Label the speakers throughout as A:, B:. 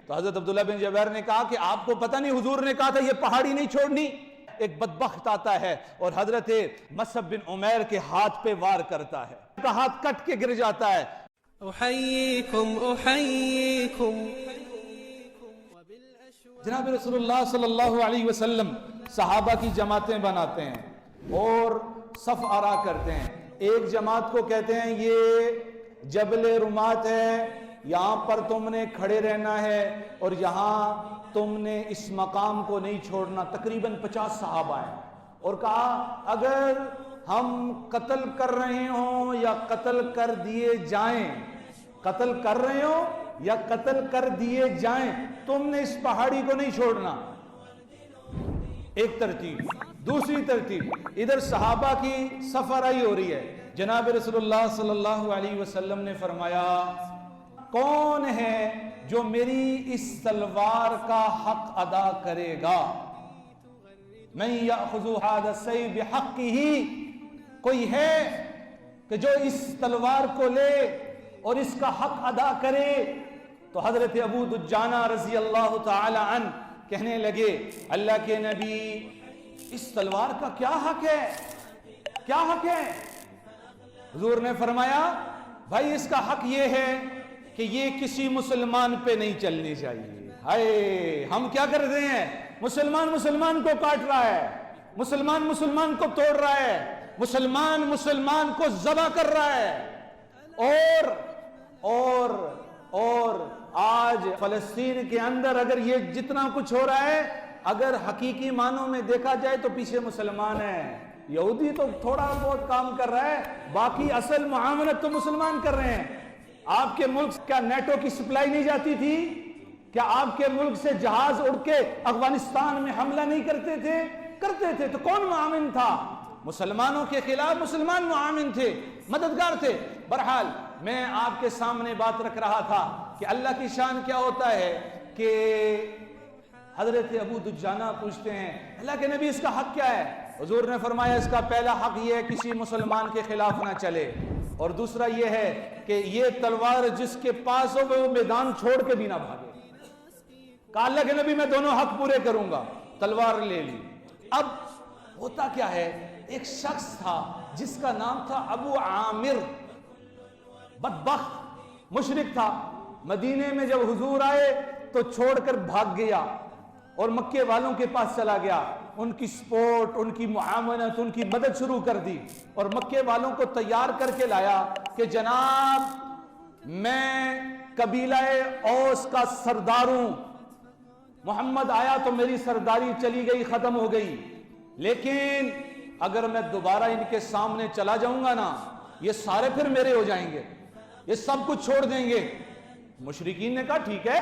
A: تو حضرت عبداللہ بن جبیر نے کہا کہ آپ کو پتہ نہیں حضور نے کہا تھا یہ پہاڑی نہیں چھوڑنی. ایک بدبخت آتا ہے اور حضرت مصعب بن عمیر کے ہاتھ پہ وار کرتا ہے, کا ہاتھ کٹ کے گر جاتا ہے.
B: احییکم احییکم.
A: جناب رسول اللہ صلی اللہ علیہ وسلم صحابہ کی جماعتیں بناتے ہیں اور صف آرا کرتے ہیں. ایک جماعت کو کہتے ہیں یہ جبل رمات ہے, یہاں پر تم نے کھڑے رہنا ہے اور یہاں تم نے اس مقام کو نہیں چھوڑنا. تقریباً 50 صحابہ ہیں اور کہا اگر ہم قتل کر رہے ہوں یا قتل کر دیے جائیں, قتل کر رہے ہوں یا قتل کر دیے جائیں, تم نے اس پہاڑی کو نہیں چھوڑنا. ایک ترتیب. دوسری ترتیب, ادھر صحابہ کی سفرائی ہو رہی ہے. جناب رسول اللہ صلی اللہ علیہ وسلم نے فرمایا کون ہے جو میری اس تلوار کا حق ادا کرے گا؟ من یأخذ ھذا السیف بحقہ. کوئی ہے کہ جو اس تلوار کو لے اور اس کا حق ادا کرے؟ تو حضرت ابو دجانہ رضی اللہ تعالی عنہ کہنے لگے اللہ کے نبی اس تلوار کا کیا حق ہے, کیا حق ہے؟ حضور نے فرمایا بھائی اس کا حق یہ ہے کہ یہ کسی مسلمان پہ نہیں چلنی چاہیے. ہائے ہم کیا کر رہے ہیں؟ مسلمان مسلمان کو کاٹ رہا ہے, مسلمان مسلمان کو توڑ رہا ہے, مسلمان مسلمان کو ذبح کر رہا ہے. اور آج فلسطین کے اندر اگر یہ جتنا کچھ ہو رہا ہے, اگر حقیقی معنوں میں دیکھا جائے تو پیچھے مسلمان ہیں. یہودی تو تھوڑا بہت کام کر رہا ہے, باقی اصل معاملت تو مسلمان کر رہے ہیں. آپ کے ملک کیا نیٹو کی سپلائی نہیں جاتی تھی؟ کیا آپ کے ملک سے جہاز اڑ کے افغانستان میں حملہ نہیں کرتے تھے؟ کرتے تھے. تو کون معاون تھا؟ مسلمانوں کے خلاف مسلمان معاون تھے, مددگار تھے. بہرحال میں آپ کے سامنے بات رکھ رہا تھا کہ اللہ کی شان کیا ہوتا ہے کہ حضرت ابو دجانہ پوچھتے ہیں اللہ کے نبی اس کا حق کیا ہے؟ حضور نے فرمایا اس کا پہلا حق یہ ہے کسی مسلمان کے خلاف نہ چلے, اور دوسرا یہ ہے کہ یہ تلوار جس کے پاس ہو وہ میدان چھوڑ کے بھی نہ بھاگے. کہا اللہ کے نبی میں دونوں حق پورے کروں گا. تلوار لے لی. اب ہوتا کیا ہے, ایک شخص تھا جس کا نام تھا ابو عامر, بدبخت مشرک تھا. مدینے میں جب حضور آئے تو چھوڑ کر بھاگ گیا اور مکے والوں کے پاس چلا گیا. ان کی سپورٹ, ان کی معاونت, ان کی مدد شروع کر دی اور مکے والوں کو تیار کر کے لایا کہ جناب میں قبیلہ اوس کا سردار ہوں, محمد آیا تو میری سرداری چلی گئی, ختم ہو گئی, لیکن اگر میں دوبارہ ان کے سامنے چلا جاؤں گا نا یہ سارے پھر میرے ہو جائیں گے, یہ سب کچھ چھوڑ دیں گے. مشرکین نے کہا ٹھیک ہے.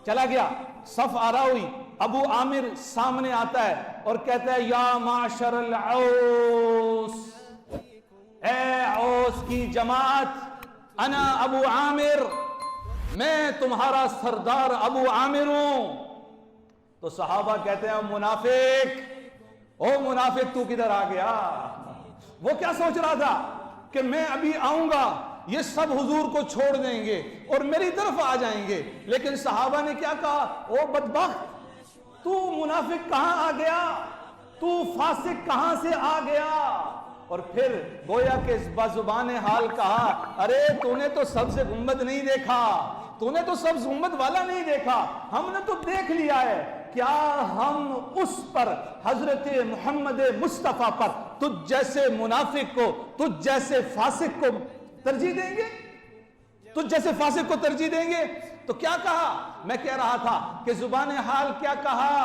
A: چلا گیا, صف آرا ہوئی. ابو عامر سامنے آتا ہے اور کہتا ہے یا معاشر العوس, اے اوس کی جماعت, انا ابو عامر, میں تمہارا سردار ابو عامر ہوں. تو صحابہ کہتے ہیں منافق, او منافق تو کدھر آ گیا؟ وہ کیا سوچ رہا تھا کہ میں ابھی آؤں گا یہ سب حضور کو چھوڑ دیں گے اور میری طرف آ جائیں گے, لیکن صحابہ نے کیا کہا, او بدبخت تو منافق کہاں آ گیا, تو فاسق کہاں سے آ گیا؟ اور پھر گویا کہ بزبان حال کہا ارے تو نے تو سبز گنبد نہیں دیکھا, تو نے تو سبز گنبد والا نہیں دیکھا, ہم نے تو دیکھ لیا ہے. کیا ہم اس پر حضرت محمد مصطفیٰ پر تجھ جیسے منافق کو, تجھ جیسے فاسق کو ترجیح دیں گے؟ تجھ جیسے فاسق کو ترجیح دیں گے؟ تو کیا کہا؟ میں کہہ رہا تھا کہ زبان حال کیا کہا,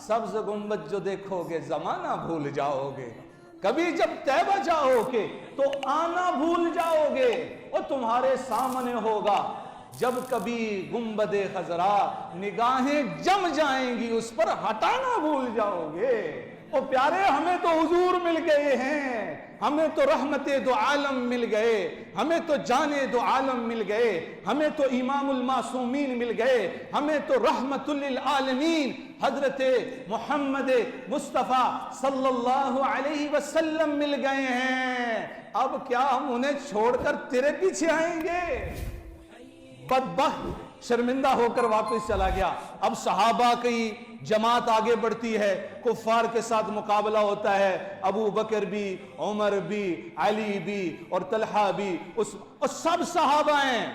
A: سبز گنبد جو دیکھو گے زمانہ بھول جاؤ گے, کبھی جب طیبہ جاؤ گے تو آنا بھول جاؤ گے, اور تمہارے سامنے ہوگا جب کبھی گنبد خضرا نگاہیں جم جائیں گی اس پر ہٹانا بھول جاؤ گے. او پیارے ہمیں تو حضور مل گئے ہیں, ہمیں تو رحمت دو عالم مل گئے, ہمیں تو جان دو عالم مل گئے, ہمیں تو امام المعصومین مل گئے, ہمیں تو رحمت للعالمین حضرت محمد مصطفیٰ صلی اللہ علیہ وسلم مل گئے ہیں. اب کیا ہم انہیں چھوڑ کر تیرے پیچھے آئیں گے؟ بدبخت شرمندہ ہو کر واپس چلا گیا. اب صحابہ کی جماعت آگے بڑھتی ہے, کفار کے ساتھ مقابلہ ہوتا ہے. ابو بکر بھی, عمر بھی, علی بھی اور طلحہ بھی, اور سب صحابہ ہیں,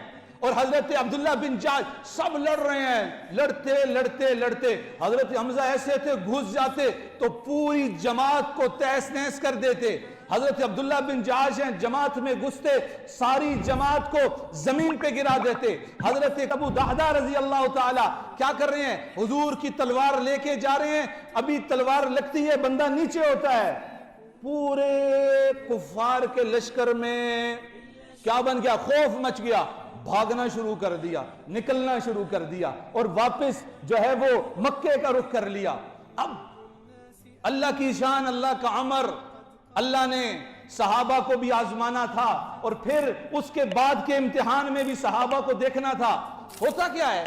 A: اور حضرت عبداللہ بن جاش سب لڑ رہے ہیں. لڑتے لڑتے لڑتے حضرت حمزہ ایسے تھے, گھس جاتے تو پوری جماعت کو تہس نہس کر دیتے. حضرت عبداللہ بن جاش ہیں, جماعت میں گھستے ساری جماعت کو زمین پہ گرا دیتے. حضرت ابو دحدہ رضی اللہ تعالی کیا کر رہے ہیں, حضور کی تلوار لے کے جا رہے ہیں. ابھی تلوار لگتی ہے, بندہ نیچے ہوتا ہے. پورے کفار کے لشکر میں کیا بن گیا, خوف مچ گیا. بھاگنا شروع کر دیا, نکلنا شروع کر دیا, اور واپس جو ہے وہ مکے کا رخ کر لیا. اب اللہ کی شان, اللہ کا امر, اللہ نے صحابہ کو بھی آزمانا تھا, اور پھر اس کے بعد کے امتحان میں بھی صحابہ کو دیکھنا تھا. ہوتا کیا ہے,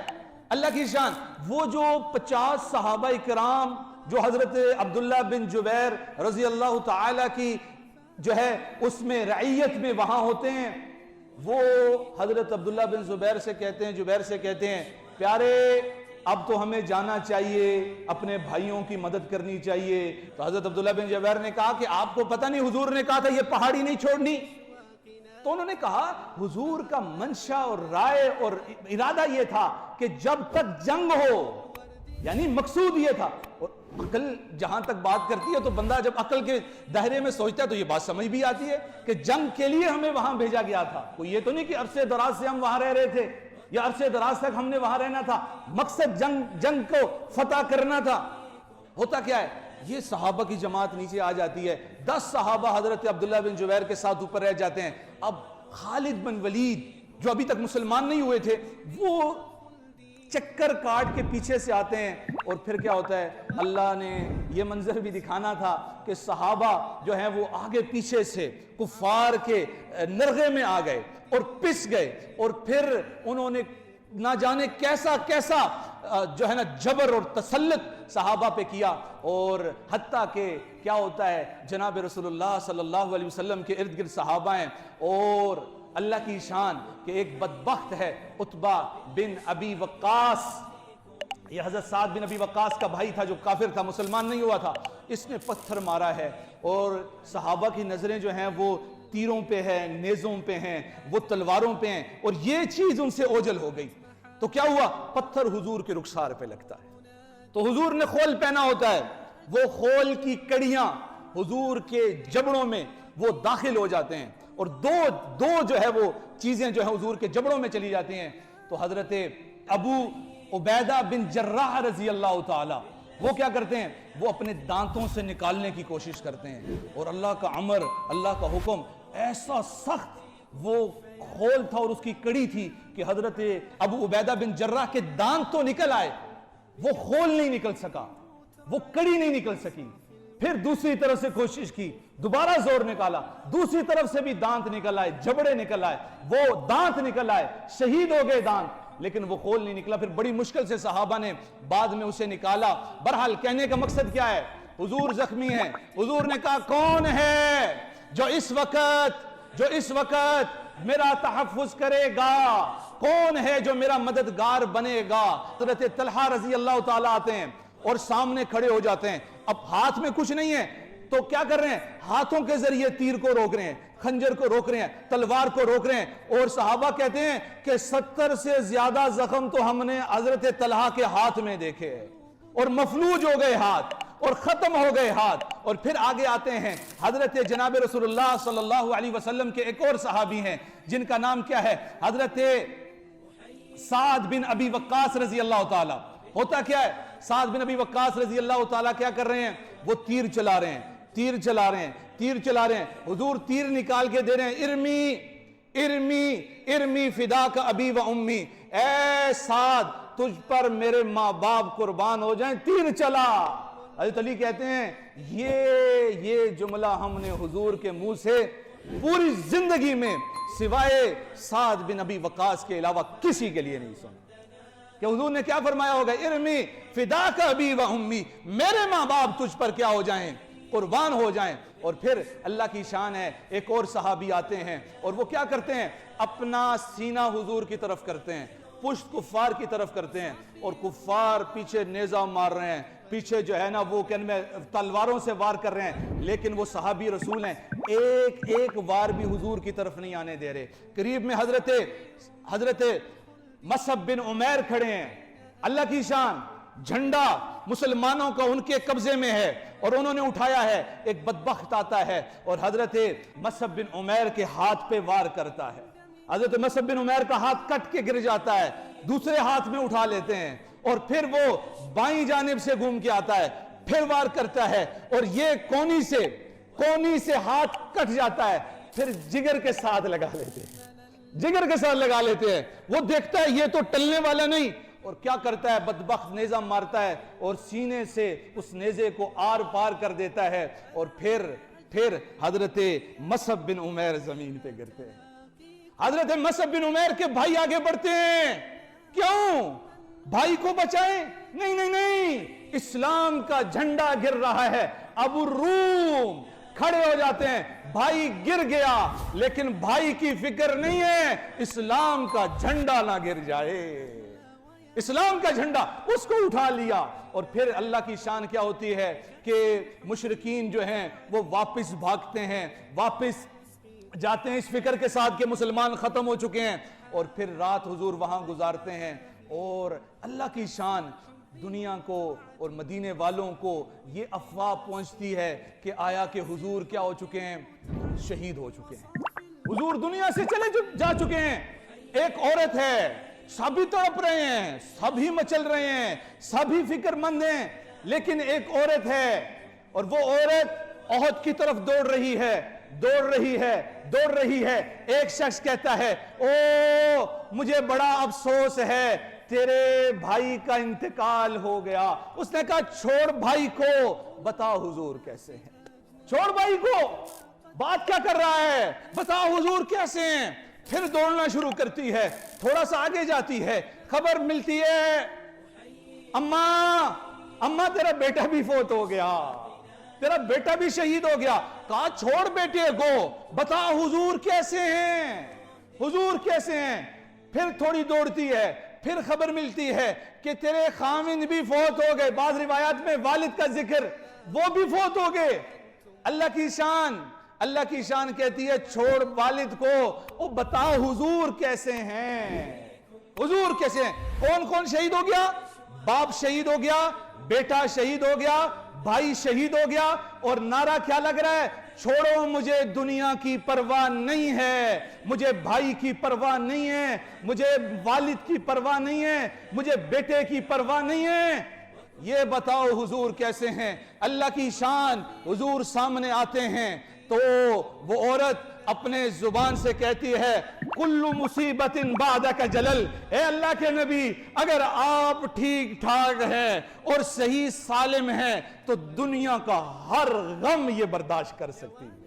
A: اللہ کی شان, وہ جو 50 صحابہ کرام جو حضرت عبداللہ بن جبیر رضی اللہ تعالی کی جو ہے اس میں رعیت میں وہاں ہوتے ہیں, وہ حضرت عبداللہ بن جبیر سے کہتے ہیں پیارے اب تو ہمیں جانا چاہیے, اپنے بھائیوں کی مدد کرنی چاہیے. تو حضرت عبداللہ بن جبیر نے کہا کہ آپ کو پتہ نہیں حضور نے کہا تھا یہ پہاڑی نہیں چھوڑنی. تو انہوں نے کہا حضور کا منشا اور رائے اور ارادہ یہ تھا کہ جب تک جنگ ہو, یعنی مقصود یہ تھا. اور عقل جہاں تک بات کرتی ہے تو بندہ جب عقل کے دائرے میں سوچتا ہے تو یہ بات سمجھ بھی آتی ہے کہ جنگ کے لیے ہمیں وہاں بھیجا گیا تھا. کوئی یہ تو نہیں کہ عرصے دراز سے ہم وہاں رہ رہے تھے یا عرصے دراز تک ہم نے وہاں رہنا تھا. مقصد جنگ کو فتح کرنا تھا. ہوتا کیا ہے, یہ صحابہ کی جماعت نیچے آ جاتی ہے. 10 صحابہ حضرت عبداللہ بن جبیر کے ساتھ اوپر رہ جاتے ہیں. اب خالد بن ولید جو ابھی تک مسلمان نہیں ہوئے تھے وہ چکر کاٹ کے پیچھے سے آتے ہیں. اور پھر کیا ہوتا ہے, اللہ نے یہ منظر بھی دکھانا تھا کہ صحابہ جو ہیں وہ آگے پیچھے سے کفار کے نرغے میں آ گئے اور پس گئے, اور پھر انہوں نے نہ جانے کیسا کیسا جو ہے نا جبر اور تسلط صحابہ پہ کیا. اور حتیٰ کہ کیا ہوتا ہے, جناب رسول اللہ صلی اللہ علیہ وسلم کے ارد گرد صحابہ ہیں, اور اللہ کی شان کہ ایک بدبخت ہے عتبہ بن ابی وقاص, یہ حضرت سعد بن ابی وقاص کا بھائی تھا جو کافر تھا, مسلمان نہیں ہوا تھا. اس نے پتھر مارا ہے, اور صحابہ کی نظریں جو ہیں وہ تیروں پہ ہیں, نیزوں پہ ہیں, وہ تلواروں پہ ہیں, اور یہ چیز ان سے اوجل ہو گئی. تو کیا ہوا, پتھر حضور کے رخسار پہ لگتا ہے. تو حضور نے خول پہنا ہوتا ہے, وہ خول کی کڑیاں حضور کے جبڑوں میں وہ داخل ہو جاتے ہیں, اور دو جو ہے وہ چیزیں جو ہیں حضور کے جبڑوں میں چلی جاتی ہیں. تو حضرت ابو عبیدہ بن جراح رضی اللہ تعالی وہ کیا کرتے ہیں, وہ اپنے دانتوں سے نکالنے کی کوشش کرتے ہیں. اور اللہ کا امر, اللہ کا حکم ایسا سخت وہ خول تھا اور اس کی کڑی تھی کہ حضرت ابو عبیدہ بن جراح کے دانت تو نکل آئے, وہ خول نہیں نکل سکا, وہ کڑی نہیں نکل سکی. پھر دوسری طرف سے کوشش کی, دوبارہ زور نکالا, دوسری طرف سے بھی دانت نکل آئے, جبڑے نکل آئے, وہ دانت نکل آئے, شہید ہو گئے دانت, لیکن وہ خول نہیں نکلا. پھر بڑی مشکل سے صحابہ نے بعد میں اسے نکالا. بہرحال کہنے کا مقصد کیا ہے, حضور زخمی ہیں. حضور نے کہا کون ہے جو اس وقت میرا تحفظ کرے گا, کون ہے جو میرا مددگار بنے گا. حضرت طلحہ رضی اللہ تعالیٰ آتے ہیں اور سامنے کھڑے ہو جاتے ہیں. اب ہاتھ میں کچھ نہیں ہے تو کیا کر رہے ہیں, ہاتھوں کے ذریعے تیر کو روک رہے ہیں, خنجر کو روک رہے ہیں, تلوار کو روک رہے ہیں. اور صحابہ کہتے ہیں کہ 70 سے زیادہ زخم تو ہم نے حضرت طلحہ کے ہاتھ میں دیکھے, اور مفلوج ہو گئے ہاتھ, اور ختم ہو گئے ہاتھ. اور پھر آگے آتے ہیں حضرت جناب رسول اللہ صلی اللہ علیہ وسلم کے ایک اور صحابی ہیں جن کا نام کیا ہے, حضرت سعد بن ابی وقاص رضی اللہ تعالی. ہوتا کیا ہے, سعد بن ابی وقاص رضی اللہ تعالی کیا کر رہے ہیں, وہ تیر چلا رہے ہیں. حضور تیر نکال کے دے رہے ہیں, ارمی فداک ابی و امی, اے سعد تجھ پر میرے ماں باپ قربان ہو جائیں, تیر چلا. حضرت علی کہتے ہیں یہ جملہ ہم نے حضور کے منہ سے پوری زندگی میں سوائے سعد بن ابی وقاص کے علاوہ کسی کے لیے نہیں سنا کہ حضور نے کیا فرمایا ہوگا, ارمی فداک ابی و امی, میرے ماں باپ تجھ پر کیا ہو جائیں, قربان ہو جائیں. اور پھر اللہ کی شان ہے, ایک اور صحابی آتے ہیں اور وہ کیا کرتے ہیں, اپنا سینہ حضور کی طرف کرتے ہیں, پشت کفار کی طرف کرتے ہیں اور کفار پیچھے نیزہ مار رہے ہیں, پیچھے جو ہے نا وہ تلواروں سے وار کر رہے ہیں, لیکن وہ صحابی رسول ہیں, ایک ایک وار بھی حضور کی طرف نہیں آنے دے رہے. قریب میں حضرت مصعب بن عمیر کھڑے ہیں. اللہ کی شان, جھنڈا مسلمانوں کا ان کے قبضے میں ہے اور انہوں نے اٹھایا ہے. ایک بدبخت آتا ہے اور حضرت مصعب بن عمیر کے ہاتھ پہ وار کرتا ہے. حضرت مصعب بن عمیر کا ہاتھ کٹ کے گر جاتا ہے, دوسرے ہاتھ میں اٹھا لیتے ہیں اور پھر وہ بائیں جانب سے گھوم کے آتا ہے, پھر وار کرتا ہے اور یہ کونی سے ہاتھ کٹ جاتا ہے, پھر جگر کے ساتھ لگا لیتے ہیں. وہ دیکھتا ہے یہ تو ٹلنے والا نہیں, اور کیا کرتا ہے بدبخت, نیزہ مارتا ہے اور سینے سے اس نیزے کو آر پار کر دیتا ہے اور پھر حضرت مصعب بن عمیر زمین پہ گرتے ہیں. حضرت مصعب بن عمیر کے بھائی آگے بڑھتے ہیں, کیوں؟ بھائی کو بچائیں. نہیں, اسلام کا جھنڈا گر رہا ہے. ابو الروم کھڑے ہو جاتے ہیں, بھائی گر گیا لیکن بھائی کی فکر نہیں ہے اسلام کا جھنڈا نہ گر جائے. اسلام کا جھنڈا اس کو اٹھا لیا. اور پھر اللہ کی شان کیا ہوتی ہے کہ مشرکین جو ہیں وہ واپس بھاگتے ہیں, واپس جاتے ہیں اس فکر کے ساتھ کہ مسلمان ختم ہو چکے ہیں, اور پھر رات حضور وہاں گزارتے ہیں. اور اللہ کی شان, دنیا کو اور مدینے والوں کو یہ افواہ پہنچتی ہے کہ آیا کہ حضور کیا ہو چکے ہیں, شہید ہو چکے ہیں, حضور دنیا سے جا چکے ہیں. ایک عورت ہے, سبھی تڑپ رہے ہیں, سبھی مچل رہے ہیں, سبھی فکر مند ہیں, لیکن ایک عورت ہے اور وہ عورت احد کی طرف دوڑ رہی ہے. ایک شخص کہتا ہے, او مجھے بڑا افسوس ہے, تیرے بھائی کا انتقال ہو گیا. اس نے کہا چھوڑ بھائی کو, بتا حضور کیسے ہیں. چھوڑ بھائی کو, بات کیا کر رہا ہے, بتا حضور کیسے ہیں. پھر دوڑنا شروع کرتی ہے, تھوڑا سا آگے جاتی ہے, خبر ملتی ہے اماں تیرا بیٹا بھی فوت ہو گیا, تیرا بیٹا بھی شہید ہو گیا. کہا چھوڑ بیٹے کو, بتا حضور کیسے ہیں, حضور کیسے ہیں. پھر تھوڑی دوڑتی ہے, پھر خبر ملتی ہے کہ تیرے خامند بھی فوت ہو گئے. بعض روایات میں والد کا ذکر, وہ بھی فوت ہو گئے. اللہ کی شان کہتی ہے چھوڑ والد کو, او بتا حضور کیسے ہیں, حضور کیسے ہیں. کون شہید ہو گیا؟ باپ شہید ہو گیا, بیٹا شہید ہو گیا, بھائی شہید ہو گیا, اور نعرہ کیا لگ رہا ہے, چھوڑو مجھے دنیا کی پرواہ نہیں ہے, مجھے بھائی کی پرواہ نہیں ہے, مجھے والد کی پرواہ نہیں ہے, مجھے بیٹے کی پرواہ نہیں ہے. یہ بتاؤ حضور کیسے ہیں. اللہ کی شان, حضور سامنے آتے ہیں تو وہ عورت اپنے زبان سے کہتی ہے کل مصیبت بعدک جلل. اے اللہ کے نبی, اگر آپ ٹھیک ٹھاک ہیں اور صحیح سالم ہیں تو دنیا کا ہر غم یہ برداشت کر سکتی ہے,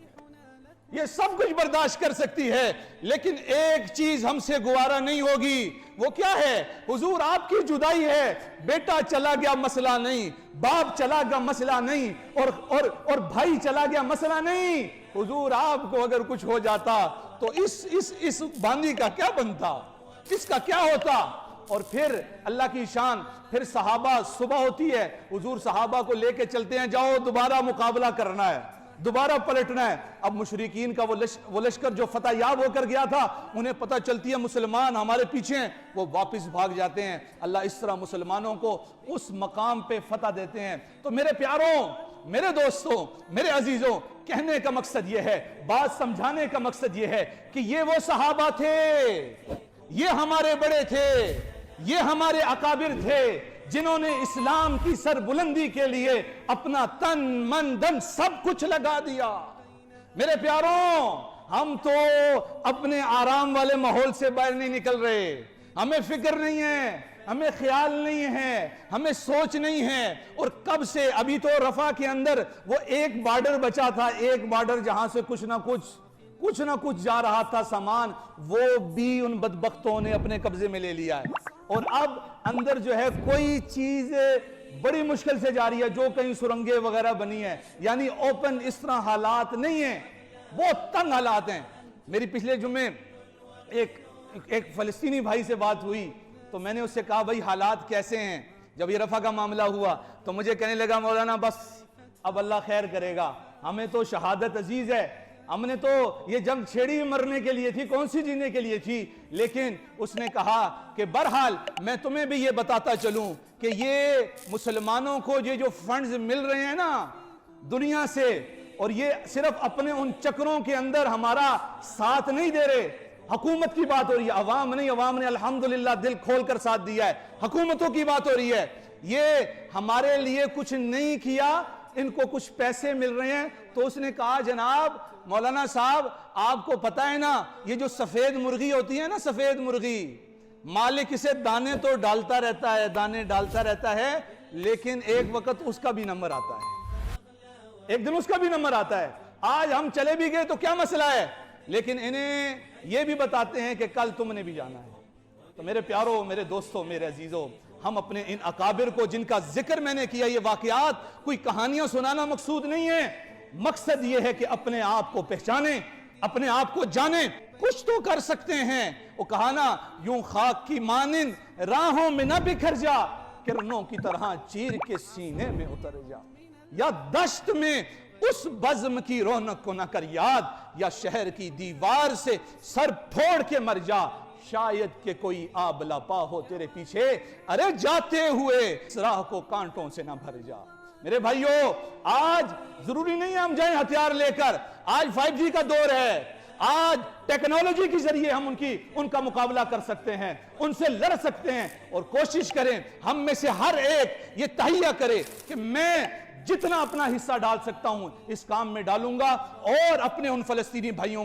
A: یہ سب کچھ برداشت کر سکتی ہے, لیکن ایک چیز ہم سے گوارا نہیں ہوگی. وہ کیا ہے حضور؟ آپ کی جدائی ہے. بیٹا چلا گیا مسئلہ نہیں, باپ چلا گیا مسئلہ نہیں, اور بھائی چلا گیا مسئلہ نہیں. حضور آپ کو اگر کچھ ہو جاتا تو اس باندی کا کیا بنتا, اس کا کیا ہوتا. اور پھر اللہ کی شان, پھر صحابہ, صبح ہوتی ہے, حضور صحابہ کو لے کے چلتے ہیں, جاؤ دوبارہ مقابلہ کرنا ہے, دوبارہ پلٹنا ہے. اب مشرکین کا وہ لشکر جو فتح یاب ہو کر گیا تھا, انہیں پتہ چلتی ہے مسلمان ہمارے پیچھے ہیں, وہ واپس بھاگ جاتے ہیں. اللہ اس طرح مسلمانوں کو اس مقام پہ فتح دیتے ہیں. تو میرے پیاروں, میرے دوستوں, میرے عزیزوں, کہنے کا مقصد یہ ہے, بات سمجھانے کا مقصد یہ ہے کہ یہ وہ صحابہ تھے, یہ ہمارے بڑے تھے, یہ ہمارے اکابر تھے, جنہوں نے اسلام کی سربلندی کے لیے اپنا تن من دھن سب کچھ لگا دیا. میرے پیاروں, ہم تو اپنے آرام والے ماحول سے باہر نہیں نکل رہے, ہمیں فکر نہیں ہے, ہمیں خیال نہیں ہے, ہمیں سوچ نہیں ہے. اور کب سے, ابھی تو رفح کے اندر وہ ایک بارڈر بچا تھا, ایک بارڈر جہاں سے کچھ نہ کچھ جا رہا تھا سامان, وہ بھی ان بدبختوں نے اپنے قبضے میں لے لیا ہے. اور اب اندر جو ہے کوئی چیز بڑی مشکل سے جا رہی ہے, جو کہیں سرنگیں وغیرہ بنی ہے, یعنی اوپن اس طرح حالات نہیں ہیں, بہت تنگ حالات ہیں. میری پچھلے جمعے ایک فلسطینی بھائی سے بات ہوئی تو میں نے اس سے کہا بھائی حالات کیسے ہیں؟ جب یہ رفع کا معاملہ ہوا تو مجھے کہنے لگا مولانا بس اب اللہ خیر کرے گا، ہمیں تو شہادت عزیز ہے، ہم نے تو یہ جنگ چھیڑی مرنے کے لیے تھی، کون سی جینے کے لیے تھی. لیکن اس نے کہا کہ بہرحال میں تمہیں بھی یہ بتاتا چلوں کہ یہ مسلمانوں کو یہ جو فنڈز مل رہے ہیں نا دنیا سے، اور یہ صرف اپنے ان چکروں کے اندر ہمارا ساتھ نہیں دے رہے. حکومت کی بات ہو رہی ہے، عوام نہیں، عوام نے الحمدللہ دل کھول کر ساتھ دیا ہے. حکومتوں کی بات ہو رہی ہے، یہ ہمارے لیے کچھ نہیں کیا، ان کو کچھ پیسے مل رہے ہیں. تو اس نے کہا جناب مولانا صاحب آپ کو پتہ ہے نا یہ جو سفید مرغی ہوتی ہے نا، سفید مرغی، مالک اسے دانے تو ڈالتا رہتا ہے، دانے ڈالتا رہتا ہے، لیکن ایک وقت اس کا بھی نمبر آتا ہے، ایک دن اس کا بھی نمبر آتا ہے. آج ہم چلے بھی گئے تو کیا مسئلہ ہے، لیکن انہیں یہ بھی بتاتے ہیں کہ کل تم نے بھی جانا ہے. تو میرے پیاروں، میرے دوستوں، میرے عزیزوں، ہم اپنے ان اکابر کو جن کا ذکر میں نے کیا، یہ واقعات کوئی کہانیاں سنانا مقصود نہیں ہے، مقصد یہ ہے کہ اپنے آپ کو پہچانیں، اپنے آپ کو جانیں، کچھ تو کر سکتے ہیں. وہ کہا نا یوں خاک کی مانند راہوں میں نہ بکھر جا، کرنوں کی طرح چیر کے سینے میں اتر جا، یا دشت میں اس بزم کی رونق کو نہ کر یاد، یا شہر کی دیوار سے سر پھوڑ کے مر جا، شاید کہ کوئی آب لاپا ہو تیرے پیچھے، ارے جاتے ہوئے اس راہ کو کانٹوں سے نہ بھر جا. میرے بھائیوں، آج ضروری نہیں ہے ہم جائیں ہتھیار لے کر، آج 5G کا دور ہے، آج ٹیکنالوجی کے ذریعے ہم ان کا مقابلہ کر سکتے ہیں، ان سے لڑ سکتے ہیں. اور کوشش کریں ہم میں سے ہر ایک یہ تہیہ کرے کہ میں جتنا اپنا حصہ ڈال سکتا ہوں اس کام میں ڈالوں گا، اور اپنے ان فلسطینی بھائیوں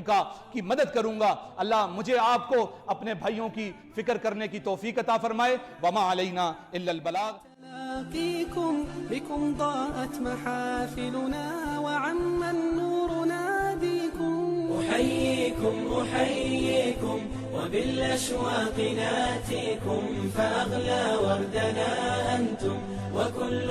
A: کی مدد کروں گا. اللہ مجھے آپ کو اپنے بھائیوں کی فکر کرنے کی توفیق عطا فرمائے. وما علینا الا البلاغ.
B: نلاقيكم بكم ضاءت محافلنا وعم النور ناديكم.
C: أحييكم وبالأشواق ناتيكم، فأغلى وردنا أنتم وكل